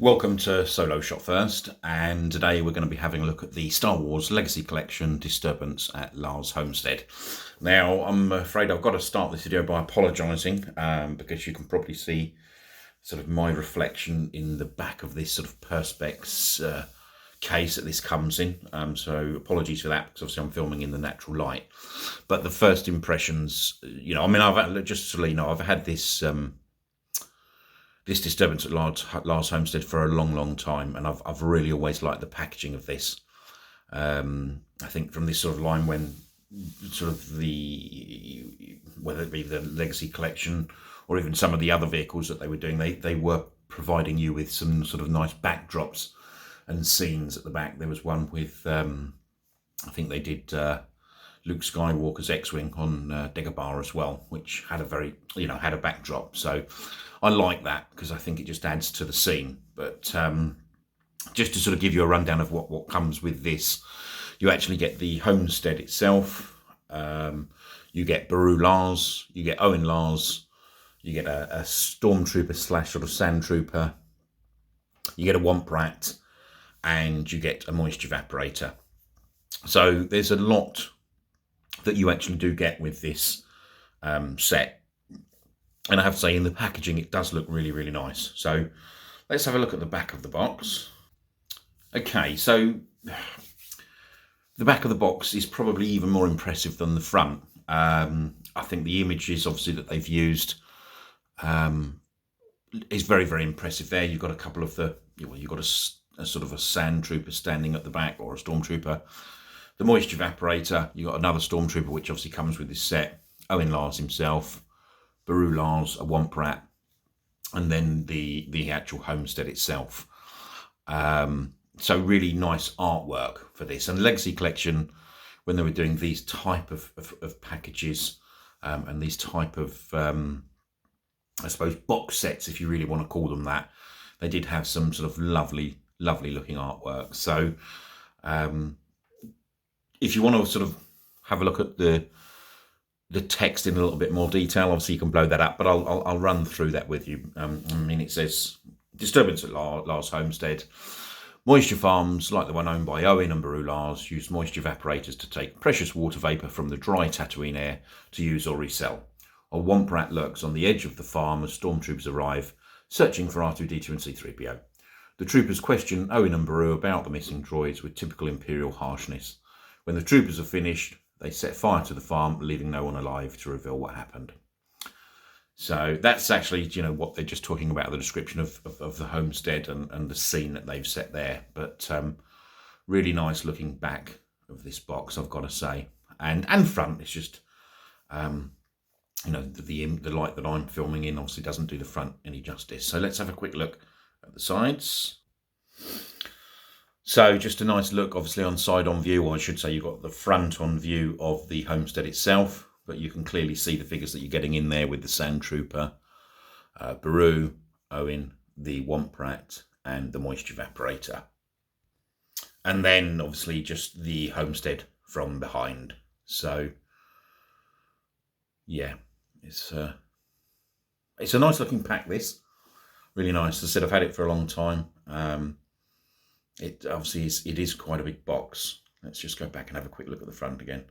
Welcome to Solo Shot First, and today we're going to be having a look at the Star Wars Legacy Collection Disturbance at Lars Homestead. Now, I'm afraid I've got to start this video by apologising, because you can probably see sort of my reflection in the back of this sort of Perspex case that this comes in. So apologies for that, because obviously I'm filming in the natural light. But the first impressions, I've had this Disturbance at Lars Homestead for a long time, and I've really always liked the packaging of this. I think from this sort of line, when sort of whether it be the Legacy Collection or even some of the other vehicles that they were doing, they were providing you with some sort of nice backdrops and scenes at the back. There was one with, I think they did Luke Skywalker's X-Wing on Dagobah as well, which had a very, had a backdrop. So I like that because I think it just adds to the scene. But just to sort of give you a rundown of what comes with this, you actually get the homestead itself. You get Beru Lars, you get Owen Lars, you get a Stormtrooper slash sort of Sandtrooper, you get a Wamprat, and you get a moisture evaporator. So there's a lot that you actually do get with this set. And I have to say, in the packaging, it does look really nice. So let's have a look at the back of the box. Okay, so the back of the box is probably even more impressive than the front. I think the images, obviously, that they've used is very impressive there. You've got a couple of you've got a sort of a Sandtrooper standing at the back, or a Stormtrooper. The moisture evaporator, you've got another Stormtrooper, which obviously comes with this set. Owen Lars himself. Beru Lars, a Wamprat, and then the actual homestead itself. So really nice artwork for this. And Legacy Collection, when they were doing these type of packages and these type of, I suppose, box sets, if you really want to call them that, they did have some sort of lovely looking artwork. So if you want to sort of have a look at the text in a little bit more detail, obviously you can blow that up, but I'll run through that with you. I mean, it says Disturbance at Lars Homestead. Moisture farms, like the one owned by Owen and Beru Lars, use moisture evaporators to take precious water vapour from the dry Tatooine air to use or resell. A Wamprat lurks on the edge of the farm as stormtroopers arrive, searching for R2-D2 and C-3PO. The troopers question Owen and Beru about the missing droids with typical Imperial harshness. When the troopers are finished, they set fire to the farm, leaving no one alive to reveal what happened. So that's actually, what they're just talking about, the description of the homestead and the scene that they've set there. But really nice looking back of this box, I've got to say. And front, it's just, the light that I'm filming in obviously doesn't do the front any justice. So let's have a quick look at the sides. So just a nice look, obviously, on side-on view, or I should say you've got the front-on view of the homestead itself, but you can clearly see the figures that you're getting in there with the Sandtrooper, Beru, Owen, the Wamprat, and the moisture evaporator. And then, obviously, just the homestead from behind. So, yeah, it's a nice-looking pack, this. Really nice. As I said, I've had it for a long time. It obviously is quite a big box. Let's just go back and have a quick look at the front again.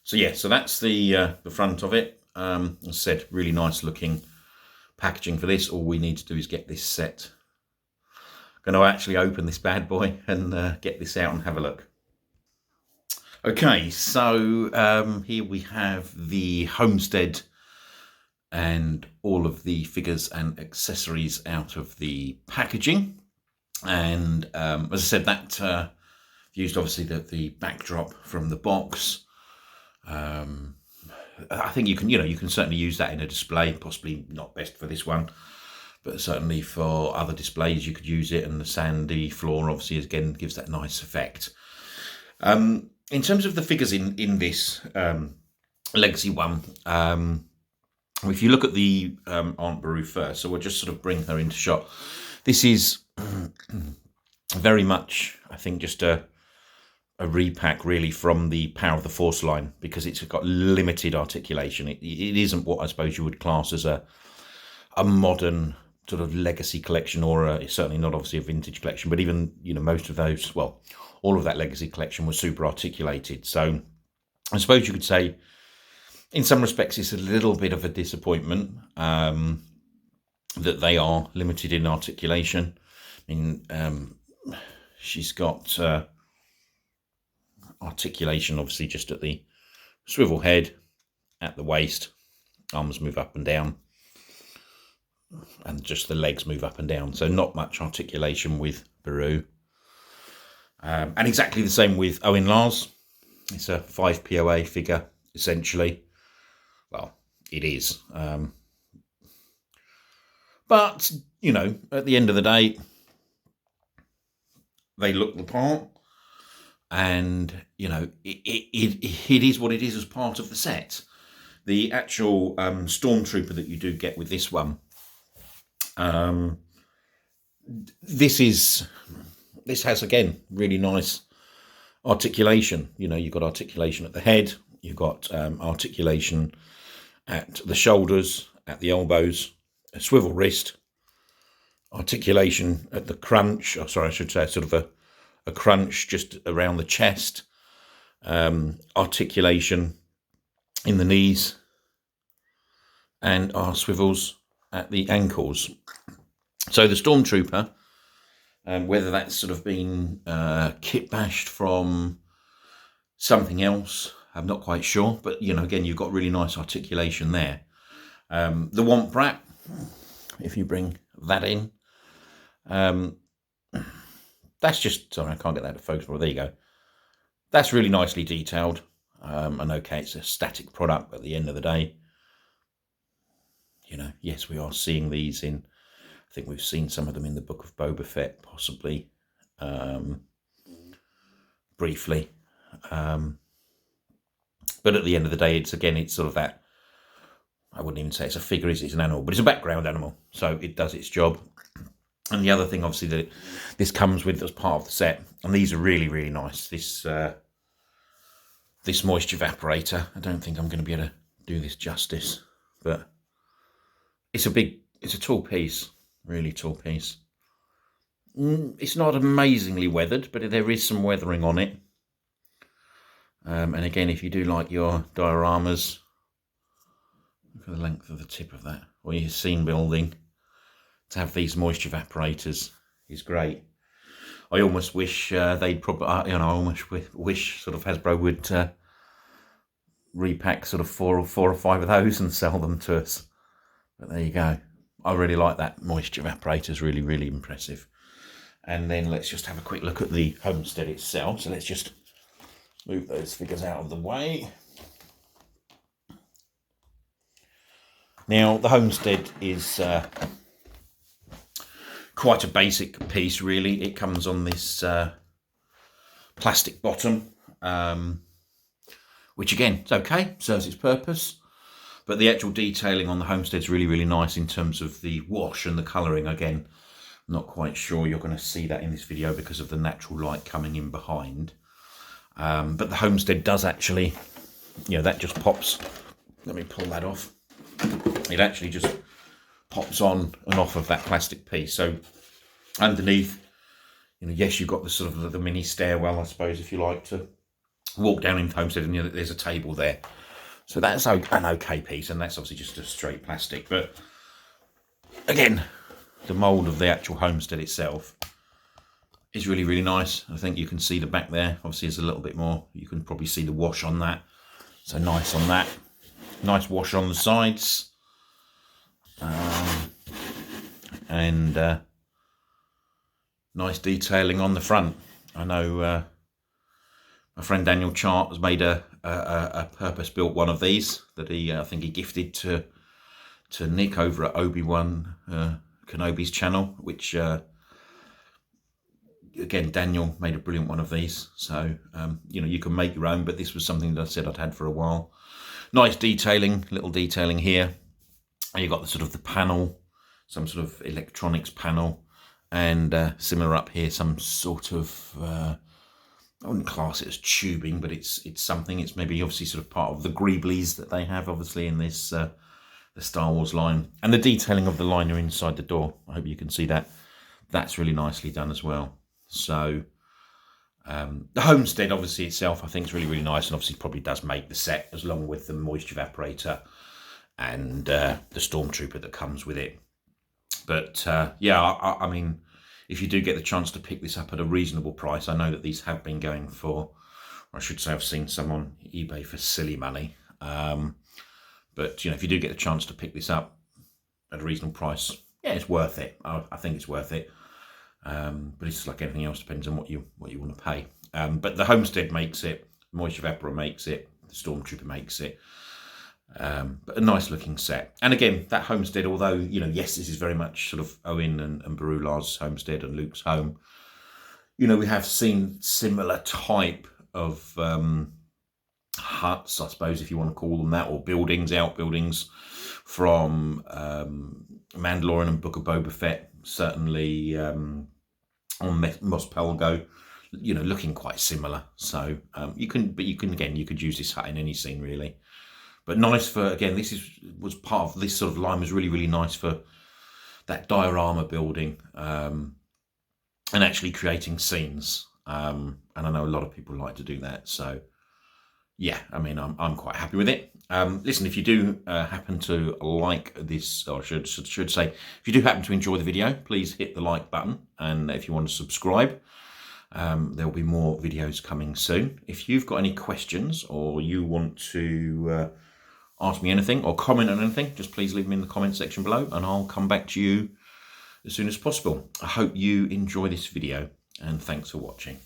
So yeah, so that's the front of it. As I said, really nice looking packaging for this. All we need to do is get this set. I'm going to actually open this bad boy and get this out and have a look. Okay, so here we have the homestead and all of the figures and accessories out of the packaging. And as I said, that used obviously the backdrop from the box. I think you can certainly use that in a display, possibly not best for this one, but certainly for other displays you could use it. And the sandy floor obviously again gives that nice effect. In terms of the figures in this Legacy one, if you look at the Aunt Beru first, so we'll just sort of bring her into shot. This is very much, I think, just a repack really from the Power of the Force line, because it's got limited articulation. It isn't what I suppose you would class as a modern sort of legacy collection, or it's certainly not obviously a vintage collection, but even, you know, most of those, well, all of that legacy collection was super articulated. So I suppose you could say, in some respects, it's a little bit of a disappointment that they are limited in articulation. I mean, she's got articulation, obviously, just at the swivel head, at the waist, arms move up and down, and just the legs move up and down. So not much articulation with Beru. And exactly the same with Owen Lars. It's a 5 POA figure, essentially. Well, it is. But, you know, at the end of the day, they look the part. And, you know, it is what it is as part of the set. The actual Stormtrooper that you do get with this one, this has, again, really nice articulation. You know, you've got articulation at the head, you've got articulation at the shoulders, at the elbows, a swivel wrist, articulation at the crunch, or sorry, I should say sort of a crunch just around the chest, articulation in the knees, and our swivels at the ankles. So the Stormtrooper, whether that's sort of been kit bashed from something else, I'm not quite sure, but, you know, again, you've got really nice articulation there. The Wamprat, if you bring that in, that's just, sorry, I can't get that to focus, but there you go. That's really nicely detailed. And okay, it's a static product, but at the end of the day, you know, yes, we are seeing these in, I think we've seen some of them in the Book of Boba Fett, possibly, briefly. But at the end of the day, it's, again, it's sort of that, I wouldn't even say it's a figure, it's an animal, but it's a background animal, so it does its job. And the other thing, obviously, that this comes with as part of the set, and these are really, really nice. This moisture evaporator, I don't think I'm going to be able to do this justice, but it's a tall piece, really tall piece. It's not amazingly weathered, but there is some weathering on it. And again, if you do like your dioramas, look at the length of the tip of that, or your scene building, to have these moisture evaporators is great. I almost wish they'd probably, you know, I almost wish sort of Hasbro would repack sort of four or five of those and sell them to us. But there you go. I really like that moisture evaporator, is really, really impressive. And then let's just have a quick look at the Homestead itself. So let's just move those figures out of the way. Now, the Homestead is quite a basic piece, really. It comes on this plastic bottom, which, again, is okay, serves its purpose. But the actual detailing on the Homestead is really, really nice in terms of the wash and the colouring. Again, I'm not quite sure you're going to see that in this video because of the natural light coming in behind. But the Homestead does actually, you know, that just pops. Let me pull that off. It actually just pops on and off of that plastic piece. So underneath, you know, yes, you've got the sort of the mini stairwell, I suppose, if you like, to walk down into Homestead, and, you know, there's a table there. So that's an okay piece, and that's obviously just a straight plastic. But again, the mould of the actual Homestead itself is really, really nice. I think you can see the back there. Obviously, there's a little bit more. You can probably see the wash on that. So nice on that. Nice wash on the sides. And nice detailing on the front. I know my friend Daniel Chart has made a purpose-built one of these that I think he gifted to Nick over at Obi-Wan Kenobi's channel, which again, Daniel made a brilliant one of these. So you know, you can make your own, but this was something that I said I'd had for a while. Nice detailing, little detailing here. And you've got the sort of the panel, some sort of electronics panel, and similar up here, some sort of I wouldn't class it as tubing, but it's something. It's maybe obviously sort of part of the greeblies that they have, obviously, in this Star Wars line. And the detailing of the liner inside the door, I hope you can see that. That's really nicely done as well. So the Homestead, obviously, itself, I think is really, really nice, and obviously probably does make the set, as long with the moisture evaporator and the Stormtrooper that comes with it. But yeah, I mean, if you do get the chance to pick this up at a reasonable price, I know that these have been going for, or I should say I've seen some on eBay for silly money. But, you know, if you do get the chance to pick this up at a reasonable price, yeah, it's worth it. I think it's worth it. But it's just like anything else, depends on what you want to pay. But the Homestead makes it, Moisture Evaporator makes it, the Stormtrooper makes it. But a nice looking set. And again, that Homestead, although, you know, yes, this is very much sort of Owen and Beru Lars' homestead and Luke's home, you know, we have seen similar type of huts, I suppose, if you want to call them that, or buildings, outbuildings from Mandalorian and Book of Boba Fett, certainly on Mos Pelgo, you know, looking quite similar. So you could use this hut in any scene really. But nice for, again, was part of this sort of line, was really, really nice for that diorama building and actually creating scenes. And I know a lot of people like to do that. So yeah, I mean, I'm quite happy with it. Listen, if you do happen to like this, or should say, if you do happen to enjoy the video, please hit the like button. And if you want to subscribe, there'll be more videos coming soon. If you've got any questions or you want to ask me anything or comment on anything, just please leave them in the comment section below and I'll come back to you as soon as possible. I hope you enjoy this video and thanks for watching.